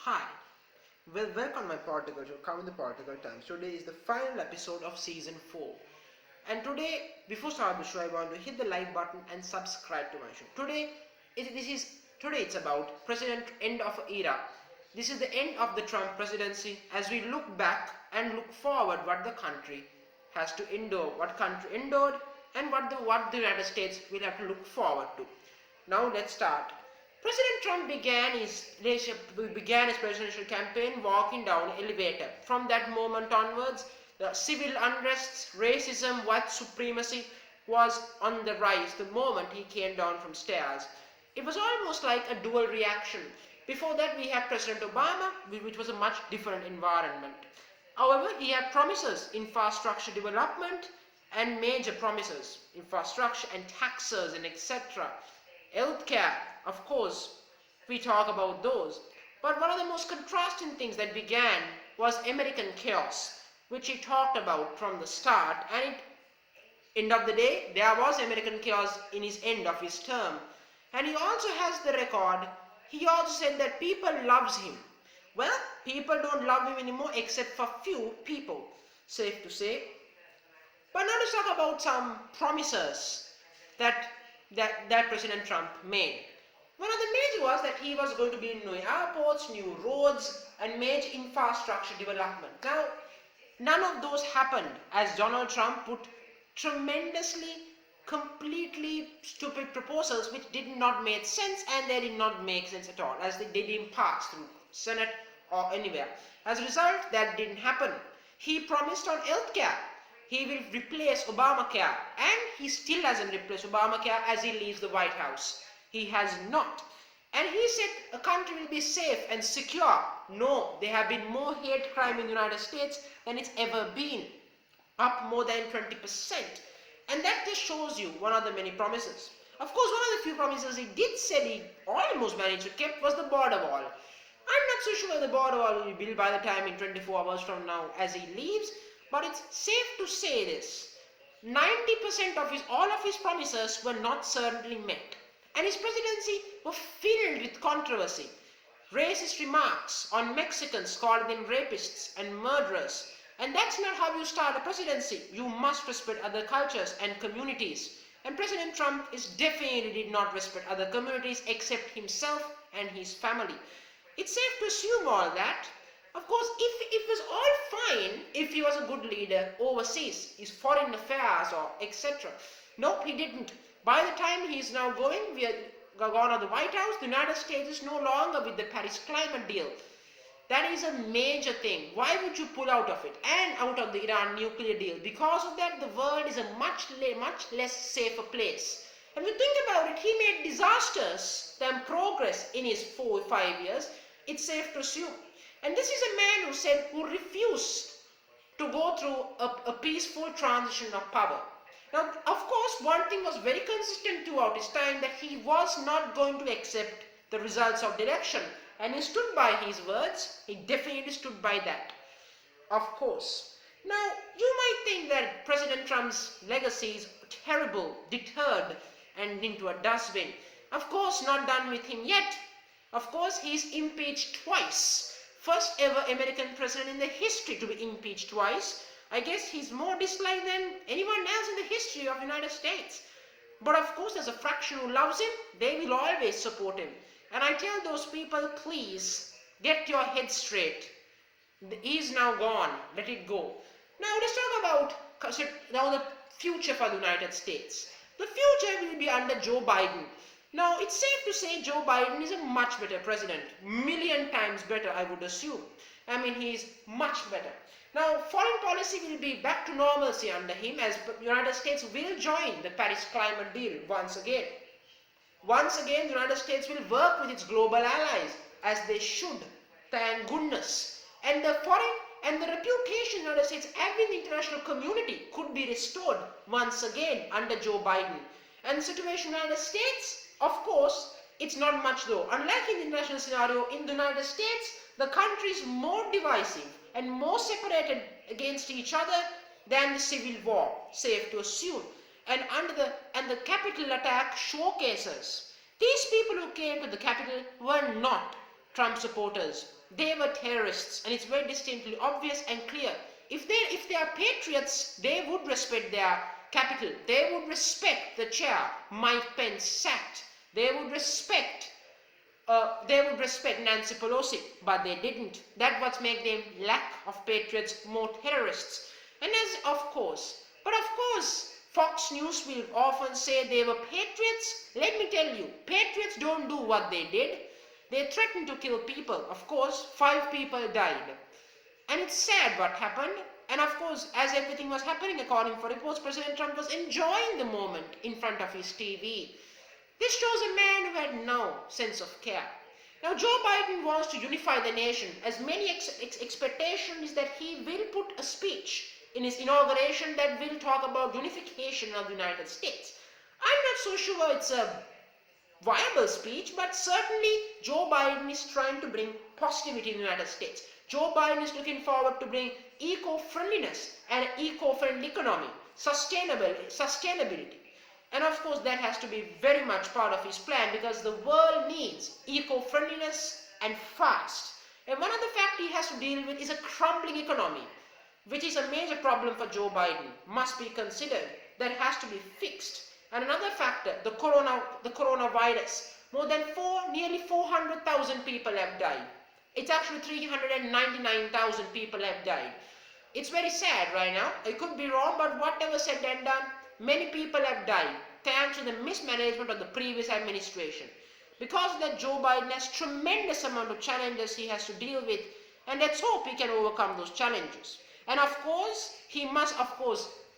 Hi, welcome to my particle show, Kavindu Particle Times. Today is the final episode of season 4. And today, before starting the show, I want to hit the like button and subscribe to my show. Today it's about end of era. This is the end of the Trump presidency as we look back and look forward what the country has to endure, what country endured, and what the United States will have to look forward to. Now let's start. President Trump began his presidential campaign walking down an elevator. From that moment onwards, the civil unrests, racism, white supremacy was on the rise the moment he came down from stairs. It was almost like a dual reaction. Before that, we had President Obama, which was a much different environment. However, he had promises, infrastructure development, and major promises, infrastructure and taxes and etc. Healthcare, of course, we talk about those. But one of the most contrasting things that began was American chaos, which he talked about from the start. And at end of the day, there was American chaos in his end of his term. And he also has the record. He also said that people loves him. Well, people don't love him anymore except for few people, safe to say. But now let's talk about some promises that President Trump made. One of the major was that he was going to build new airports, new roads, and major infrastructure development. Now, none of those happened as Donald Trump put tremendously, completely stupid proposals which did not make sense, and they did not make sense at all as they didn't pass through Senate or anywhere. As a result, that didn't happen. He promised on healthcare. He will replace Obamacare, and he still hasn't replaced Obamacare as he leaves the White House. He has not. And he said a country will be safe and secure. No, there have been more hate crime in the United States than it's ever been, up more than 20%. And that just shows you one of the many promises. Of course, one of the few promises he did say he almost managed to keep was the border wall. I'm not so sure the border wall will be built by the time in 24 hours from now as he leaves. But it's safe to say this. 90% of all of his promises were not certainly met. And his presidency was filled with controversy. Racist remarks on Mexicans, calling them rapists and murderers. And that's not how you start a presidency. You must respect other cultures and communities. And President Trump definitely did not respect other communities except himself and his family. It's safe to assume all that. Of course, if it was all fine, if he was a good leader overseas, his foreign affairs or etc. Nope, he didn't. By the time he is now going, we are gone to the White House, the United States is no longer with the Paris climate deal. That is a major thing. Why would you pull out of it and out of the Iran nuclear deal? Because of that, the world is a much less safer place. And when you think about it, he made disasters than progress in his 4 or 5 years. It's safe to assume. And this is a man who refused to go through a peaceful transition of power. Now, of course, one thing was very consistent throughout his time, that he was not going to accept the results of the election. And he stood by his words. He definitely stood by that. Of course. Now, you might think that President Trump's legacy is terrible, deterred, and into a dustbin. Of course, not done with him yet. Of course, he's impeached twice. First ever American president in the history to be impeached twice. I guess he's more disliked than anyone else in the history of the United States. But of course, there's a fraction who loves him. They will always support him. And I tell those people, please, get your head straight. He's now gone. Let it go. Now, let's talk about the future for the United States. The future will be under Joe Biden. Now, it's safe to say Joe Biden is a much better president. Million times better, I would assume. I mean, he's much better. Now, foreign policy will be back to normalcy under him, as the United States will join the Paris climate deal once again. Once again, the United States will work with its global allies, as they should. Thank goodness. And the reputation the United States having in the international community could be restored once again under Joe Biden. And the situation in the United States, of course, it's not much though. Unlike in the international scenario, in the United States, the country is more divisive and more separated against each other than the Civil War, safe to assume. And the Capitol attack showcases these people who came to the Capitol were not Trump supporters. They were terrorists, and it's very distinctly obvious and clear. If they are patriots, they would respect their capital. They would respect the chair Mike Pence sat. They would respect Nancy Pelosi, but they didn't. That's what makes them lack of patriots, more terrorists. And of course, Fox News will often say they were patriots. Let me tell you, patriots don't do what they did. They threatened to kill people. Of course, 5 people died. And it's sad what happened. And of course, as everything was happening, according to reports, President Trump was enjoying the moment in front of his TV. This shows a man who had no sense of care. Now, Joe Biden wants to unify the nation, as many expectation is that he will put a speech in his inauguration that will talk about unification of the United States. I'm not so sure it's a viable speech, but certainly Joe Biden is trying to bring positivity in the United States. Joe Biden is looking forward to bring eco-friendliness and eco-friendly economy, sustainability. And of course, that has to be very much part of his plan, because the world needs eco-friendliness and fast. And one of the factors he has to deal with is a crumbling economy, which is a major problem for Joe Biden, must be considered, that has to be fixed. And another factor, the coronavirus. Nearly 400,000 people have died. It's actually 399,000 people have died. It's very sad right now. It could be wrong, but whatever said and done, many people have died thanks to the mismanagement of the previous administration. Because of that, Joe Biden has tremendous amount of challenges he has to deal with, and let's hope he can overcome those challenges. And of course,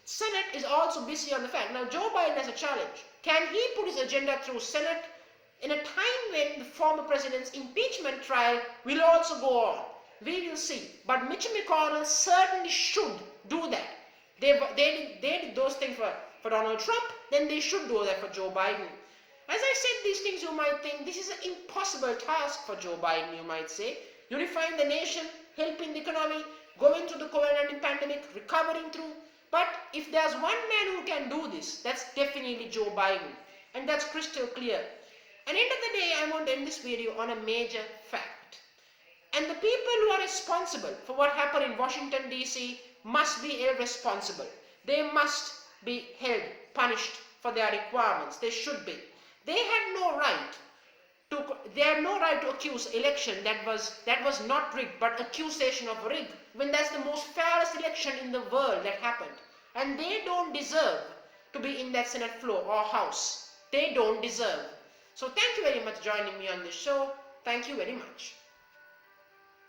Senate is also busy on the fact. Now, Joe Biden has a challenge. Can he put his agenda through Senate in a time when the former president's impeachment trial will also go on? We will see. But Mitch McConnell certainly should do that. They did those things for Donald Trump, then they should do that for Joe Biden. As I said these things, you might think this is an impossible task for Joe Biden, you might say. Unifying the nation, helping the economy, going through the COVID-19 pandemic, recovering through. But if there's one man who can do this, that's definitely Joe Biden. And that's crystal clear. And end of the day, I want to end this video on a major fact. And the people who are responsible for what happened in Washington, D.C. must be held responsible. They must be held, punished for their requirements. They should be. They had no right to accuse election that was not rigged, but accusation of rig, when that's the most fairest election in the world that happened. And they don't deserve to be in that Senate floor or House. They don't deserve. So thank you very much for joining me on this show. Thank you very much.